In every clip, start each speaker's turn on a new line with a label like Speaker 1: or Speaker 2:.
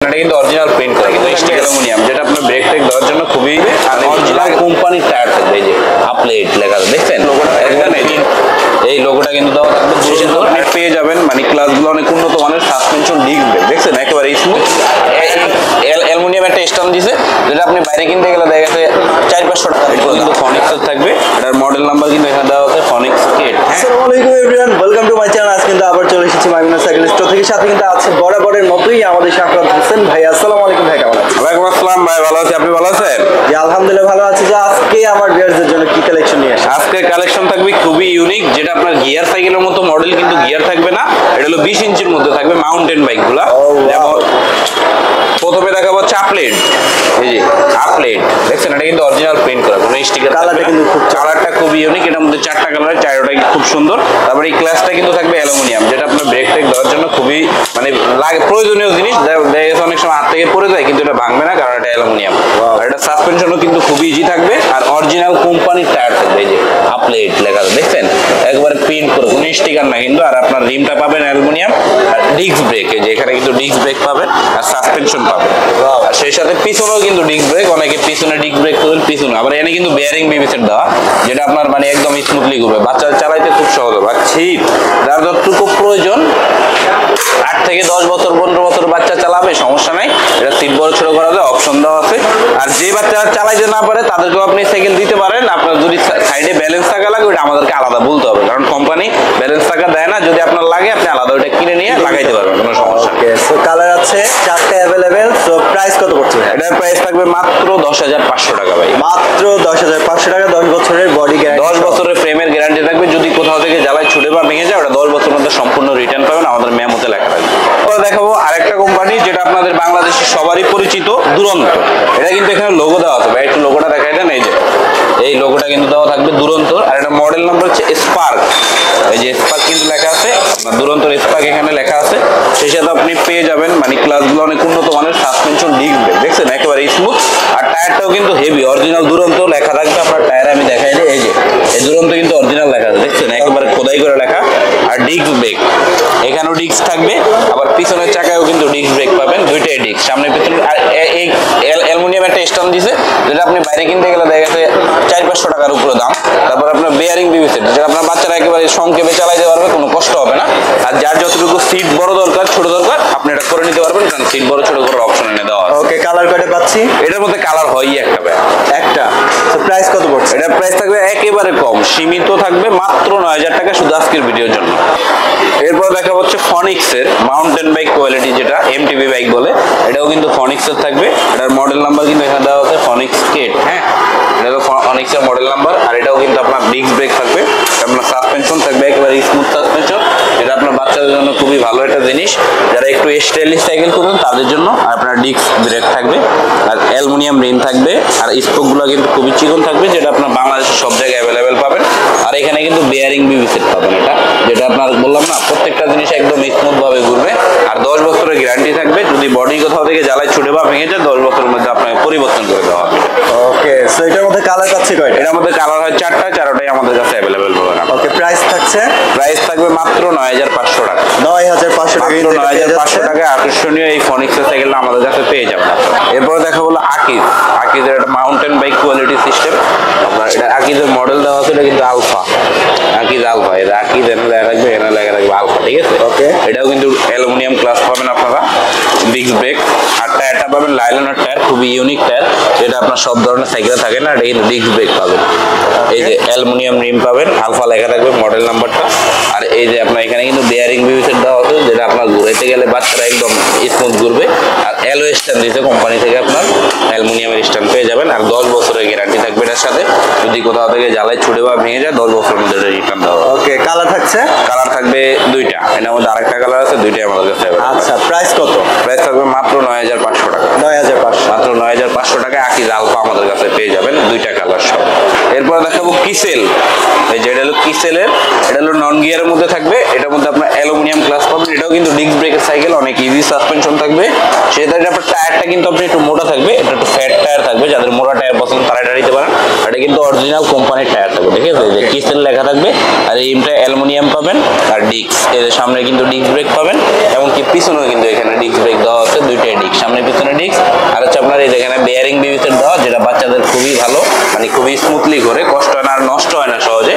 Speaker 1: এটা কিন্তু original print করা কিন্তু স্টিল অ্যালুমিনিয়াম, যেটা আপনার ব্রেক টেক দেওয়ার জন্য খুবই অরিজিনাল কোম্পানির টায়ার থাকবে। এই যে আপলেট লেখা আছে, দেখছেন এই লোগোটা কিন্তু দেওয়া থাকবে। আপনি পেয়ে যাবেন মানে ক্লাসগুলো অনেক উন্নত মানের সাসপেনশন ডিস্ক ব্রেক, দেখছেন একেবারে স্মুথ। অ্যালুমিনিয়াম একটা স্ট্যান্ড দিছে, যেটা আপনি বাইরে কিনতে গেলে দেখা গেছে 400-500 টাকা কিন্তু ফনিক্সের থাকবে। এটার মডেল নাম্বার কিন্তু এখানে দেওয়া আছে ফনিক্স কিট।
Speaker 2: আসসালামু আলাইকুম everyone, welcome to my channel. আজ কিন্তু আবার চলে এসেছি মাইমিনা সাইকেল স্টোর থেকে। সাথে কিন্তু আছে বরাবরের মতোই আমাদের শাকরাত হোসেন ভাই। আসসালামু আলাইকুম ভাই, কেমন আছেন?
Speaker 1: ওয়ালাইকুম আসসালাম ভাই, ভালো আছি, আপনি ভালো আছেন?
Speaker 2: জি আলহামদুলিল্লাহ ভালো আছি। যে আজকে আমার ভিউয়ারদের জন্য কি কালেকশন নিয়ে আসেন?
Speaker 1: আজকে কালেকশন থাকবে খুবই ইউনিক, যেটা আপনার গিয়ার সাইকেলের মতো মডেল কিন্তু গিয়ার থাকবে না। এটা হলো 20 ইঞ্চির মধ্যে থাকবে মাউন্টেন বাইকগুলা। যেমন প্রথমে দেখাবো চাপলেট, এই যে আপলেট, দেখছেন এটা কিন্তু অরিজিনাল প্রিন্ট করা, কোনো স্টিকার।
Speaker 2: কালারটা কিন্তু
Speaker 1: কালারটা খুব ইউনিক, এটার মধ্যে 4টা কালার, 4টাই খুব সুন্দর। তারপরে এই ক্লাসটা কিন্তু থাকবে অ্যালুমিনিয়াম, যেটা আপনার ব্রেক টেক দেওয়ার জন্য খুবই মানে প্রয়োজনীয় জিনিস। দেখা গেছে অনেক সময় হাত থেকে পড়ে যায়, কিন্তু এটা ভাঙবে না কারণ এটা অ্যালুমিনিয়াম। আর এটা সাসপেনশনও কিন্তু খুবই ইজি থাকবে, আর অরিজিনাল কোম্পানির টায়ার থাকবে। এই যে আপলেট লেখা আছে, দেখছেন একবারে প্রিন্ট করে, কোনো স্টিকার না কিন্তু। আর আপনার রিমটা পাবেন অ্যালুমিনিয়াম, আর ডিস্ক ব্রেক, এই যে এখানে কিন্তু ডিস্ক ব্রেক পাবেন, আর সাসপেনশন পাবেন। আর সেই সাথে পিছনেও কিন্তু ডিস্ক ব্রেক, অনেকে পিছনে ডিস্ক ব্রেক করবেন পিছনে। আবার এখানে কিন্তু বেয়ারিং বিবিসেট দেওয়া, যেটা আপনার মানে একদম স্মুথলি ঘুরবে, বাচ্চা চালাইতে খুব সহজ হবে। আর ছিট যার যতটুকু প্রয়োজন, 8 থেকে 10 বছর 15 বছর বাচ্চা চালাবে, সমস্যা নাই। এটা সিট বড় ছোট করা যায়, অপশন দেওয়া আছে। আর যে বাচ্চা চালাইতে না পারে তাদেরকেও আপনি সাইকেল দিতে পারেন। আপনার যদি সাইডে ব্যালেন্স থাকা লাগে, ওটা আমাদেরকে আলাদা বলতে হবে, কারণ কোম্পানি ব্যালেন্স থাকা দেয় না। যদি আপনার লাগে আপনি আলাদা ওটা কিনে নিয়ে লাগাইতে পারবেন, কোনো সমস্যা নেই।
Speaker 2: ওকে, সো কালার আছে 4টা अवेलेबल। সো প্রাইস কত পড়ছে?
Speaker 1: এটার প্রাইস থাকবে মাত্র 10,500 টাকা ভাই।
Speaker 2: মাত্র 10,500 টাকা। 10 বছরের বডি গ্যারান্টি,
Speaker 1: 10 বছরের ফ্রেমের গ্যারান্টি থাকবে। যদি কোথাও থেকে জ্বালায় ছুটে বা ভেঙে যায়, ওটা 10 বছরের মধ্যে সম্পূর্ণ রিটার্ন পাবেন, আমাদের মেমোতে লেখা থাকবে। এরপর দেখাবো আরেকটা কোম্পানি, যেটা আপনাদের বাংলাদেশের সবারই পরিচিত, দুরন্ত। এটা কিন্তু এখানে লোগো দেওয়া আছে ভাই, একটু লোগোটা দেখাই দেন। এই যে এই লোগোটা কিন্তু দেওয়া থাকবে দুরন্ত, আর এটা মডেল নাম্বার হচ্ছে স্পার্ক। এই যে স্পার্ক কিন্তু লেখা আছে, আপনার দুরন্তর স্পার্ক এখানে লেখা আছে। সেই সাথে আপনি পেয়ে যাবেন মানে ক্লাসগুলো অনেক উন্নত মানের সাসপেনশন ডিস্ক ব্রেক, দেখছেন একেবারে স্মুথ। আর টায়ারটাও কিন্তু হেভি, অরিজিনাল দুরন্ত লেখা থাকবে। আপনার টায়ারে আমি দেখাই দিই, এই যে এই দুরন্ত কিন্তু অরিজিনাল লেখা আছে, দেখছেন একেবারে খোদাই করে লেখা। আর ডিস্ক ব্রেক, এখানেও ডিস্ক থাকবে, আবার পিছনের চাকায়ও কিন্তু ডিস্ক ব্রেক পাবেন, দুইটাই ডিস্ক, সামনে পিছনে। আর এই অ্যালুমিনিয়াম একটা স্ট্যান্ড দিছে, যেটা আপনি বাইরে কিনতে গেলে দেখা গেছে 400-500 টাকার উপরে দাম। তারপর আপনার বেয়ারিং বিবিসেট, যেটা আপনার বাচ্চারা একেবারে সংক্ষেপে চালাইতে পারবে, কোনো কষ্ট হবে না। আর যার যতটুকু সিট বড় দরকার ছোট দরকার, আপনি এটা করে নিতে পারবেন, কারণ সিট বড় ছোট করার অপশন এনে দেওয়া আছে।
Speaker 2: ওকে, কালার কয়টা পাচ্ছি?
Speaker 1: এটার মধ্যে কালার হয়ই একটা ভাই,
Speaker 2: একটা। সো প্রাইস কত পড়ছে?
Speaker 1: এটার প্রাইস থাকবে একেবারে কম, সীমিত থাকবে মাত্র 9,000 টাকা, শুধু আজকের ভিডিওর জন্য। এরপর দেখা হচ্ছে ফনিক্সের মাউন্টেন বাইক কোয়ালিটি, যেটা এমটিবি বাইক বলে, এটাও কিন্তু ফনিক্সের থাকবে। এটার মডেল নাম্বার কিন্তু এখানে দেওয়া আছে ফনিক্স কিট। হ্যাঁ, এটা হলো ফনিক্সের মডেল নাম্বার। আর এটাও কিন্তু আপনার ডিস্ক ব্রেক থাকবে, আপনার সাসপেনশন থাকবে একেবারে স্মুথ সাসপেনশন, যেটা আপনার বাচ্চাদের জন্য খুবই ভালো একটা জিনিস, যারা একটু স্টাইলিশ সাইকেল করবেন তাদের জন্য। আর আপনার ডিস্ক ব্রেক থাকবে, আর অ্যালুমিনিয়াম রিম থাকবে, আর স্পোকগুলো কিন্তু খুবই চিকন থাকবে, যেটা আপনার বাংলাদেশের সব জায়গায় অ্যাভেলেবেল পাবেন। আর এখানে কিন্তু বেয়ারিং বিবিসেট পাবেন, এটা যেটা আপনার বললাম না, প্রত্যেকটা জিনিস একদম স্মুথ ভাবে ঘুরবে। আর 10 বছরের গ্যারান্টি থাকবে, যদি বডি কোথাও থেকে জ্বালায় ছুটে বা ভেঙে যায় 10 বছরের মধ্যে আপনাকে পরিবর্তন করে দেওয়া হবে।
Speaker 2: ওকে, সো এটার মধ্যে কালার পাচ্ছি কয়টা?
Speaker 1: এটার মধ্যে কালার হয় 4টা, 4টাই আমাদের কাছে অ্যাভেলেবেল পাবেন।
Speaker 2: ওকে, প্রাইস থাকছে?
Speaker 1: প্রাইস থাকবে মাত্র 9,500 টাকা।
Speaker 2: 9,500 টাকা।
Speaker 1: মাত্র 9,500 টাকায় আকর্ষণীয় এই ফনিক্সের সাইকেলটা আমাদের কাছে পেয়ে যাবেন। এরপরে দেখা বলো আকিজ। আকিজের একটা মাউন্টেন বাইক কোয়ালিটি সিস্টেম, আপনার এটা আকিজের মডেল দেওয়া আছে, এটা কিন্তু আলফা, আকিজ আলফা। এটা আকিজ এনে লেখা রাখবে, এনে লেখা রাখবে আলফা, ঠিক আছে।
Speaker 2: ওকে,
Speaker 1: এটাও কিন্তু অ্যালুমিনিয়াম ক্লাস পাবেন আপনারা, ডিস্ক ব্রেক। আর টায়ারটা পাবেন লাইলনের টায়ার, খুবই ইউনিক টায়ার, যেটা আপনার সব ধরনের সাইকেলে থাকে না। এটা কিন্তু ডিস্ক ব্রেক পাবেন। এই যে অ্যালুমিনিয়াম রিম পাবেন, আলফা লেখা থাকবে মডেল নাম্বারটা। আর এই যে আপনার এখানে কিন্তু বেয়ারিং বিবিসেট দেওয়া আছে, যেটা আপনার ঘুরাইতে গেলে বাচ্চারা একদম স্মুথ ঘুরবে। আর অ্যালো স্ট্যান্ড দিয়েছে কোম্পানি থেকে, আপনার অ্যালুমিনিয়ামের স্ট্যান্ড পেয়ে যাবেন। আর 10 বছরের গ্যারান্টি থাকবে এটার সাথে, যদি কোথাও থেকে জ্বালাই ছুটে বা ভেঙে যায় 10 বছরের মধ্যে এটা রিটার্ন দেওয়া হবে।
Speaker 2: ওকে, কালার থাকছে?
Speaker 1: কালার থাকবে 2টা, এটার মধ্যে আরেকটা কালার আছে, 2টাই আমাদের কাছে।
Speaker 2: আচ্ছা, প্রাইস কত?
Speaker 1: প্রাইস থাকবে মাত্র 9,500 টাকা।
Speaker 2: 9,500।
Speaker 1: মাত্র 9,500 টাকায় আকিজ আলফা আমাদের কাছে পেয়ে যাবেন, 2টা কালার সব। এরপর দেখাবো কিসেল। এই যে এটা হলো কিসেলের, এটা হলো নন গিয়ারের মধ্যে থাকবে। এটার মধ্যে আপনার অ্যালুমিনিয়াম ক্লাস পাবেন, এটাও কিন্তু ডিস্ক ব্রেকের সাইকেল, অনেক ইজি সাসপেনশন থাকবে। সেটা আপনার টায়ারটা কিন্তু আপনি একটু মোটা থাকবে, এটা একটু ফ্যাট টায়ার থাকবে, যাদের মোটা টায়ার পছন্দ তারা এটা নিতে পারেন। এটা কিন্তু অরিজিনাল কোম্পানির টায়ার থাকবে, ঠিক আছে? এই যে কিসের লেখা থাকবে, আর এই রিমটা অ্যালুমিনিয়াম পাবেন, আর ডিস্ক এদের সামনে কিন্তু ডিস্ক ব্রেক পাবেন, এমনকি পিছনেও কিন্তু এখানে ডিস্ক ব্রেক দেওয়া আছে, দুইটাই ডিস্ক, সামনে পিছনে ডিস্ক। আর হচ্ছে আপনার এই যেখানে বেয়ারিং বিবিসের দেওয়া, যেটা বাচ্চাদের খুবই ভালো, মানে খুবই স্মুথলি করে, কষ্ট হয় না আর নষ্ট হয় না সহজে।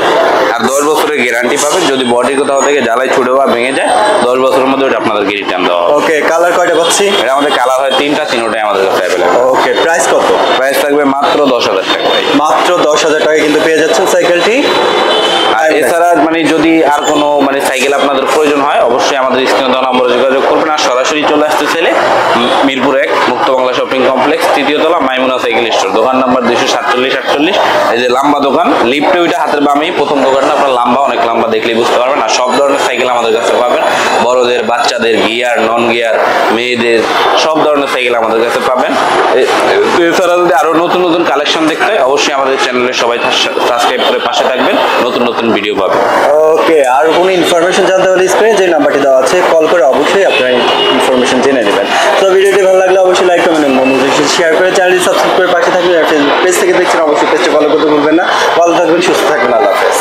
Speaker 1: আর 10 বছরের গ্যারান্টি পাবেন, যদি বডি কোথাও থেকে জ্বালাই ছুটে বা ভেঙে যায় 10 বছরের মধ্যে ওটা আপনাদেরকে রিটার্ন দেওয়া হবে।
Speaker 2: ওকে, কালার কয়টা পাচ্ছি?
Speaker 1: এটা আমাদের কালার হয় তিনটাই আমাদের কাছে অ্যাভেলেবল।
Speaker 2: ওকে, প্রাইস কত?
Speaker 1: প্রাইস থাকবে মাত্র 10,000 টাকা ভাই।
Speaker 2: মাত্র 10,000 টাকায় কিন্তু পেয়ে যাচ্ছেন সাইকেলটি।
Speaker 1: আর এছাড়া মানে যদি আর কোনো মানে সাইকেল আপনাদের প্রয়োজন হয়, অবশ্যই আমাদের স্ক্রিনে দেওয়া নম্বরে যোগাযোগ করবেন। আর সরাসরি চলে আসতে চাইলে মিরপুর 1 মুক্ত বাংলা শপিং কমপ্লেক্স, 3য় তলা, মাইমুনা সাইকেল স্টোর, দোকান নাম্বার 247-48। এই যে লম্বা দোকান, লিফটে ওইটা হাতের বামেই প্রথম দোকানটা, আপনার লম্বা, অনেক লম্বা, দেখলেই বুঝতে পারবেন। আর সব ধরনের সাইকেল আমাদের কাছে পাবেন, বড়দের, বাচ্চাদের, গিয়ার, নন গিয়ার, মেয়েদের, সব ধরনের সাইকেল আমাদের কাছে পাবেন। এছাড়া যদি আরো নতুন নতুন কালেকশন দেখতে হয়, অবশ্যই আমাদের চ্যানেলে সবাই সাবস্ক্রাইব করে পাশে থাকবেন, নতুন নতুন ভিডিও পাবেন।
Speaker 2: ওকে, আর কোনো ইনফরমেশন জানতে হলে স্ক্রিনে যে নাম্বারটি দেওয়া আছে কল করে অবশ্যই আপনারা ইনফরমেশন জেনে নেবেন। তো ভিডিওটি ভালো লাগলে অবশ্যই লাইক কমেন্ট এবং শেয়ার করে চ্যানেলটি সাবস্ক্রাইব করে পাশে থাকবেন। পেজ থেকে দেখছেন অবশ্যই পেজটি ফলো করতে ভুলবেন না। ভালো থাকবেন, সুস্থ থাকবেন, আল্লাহ হাফেজ।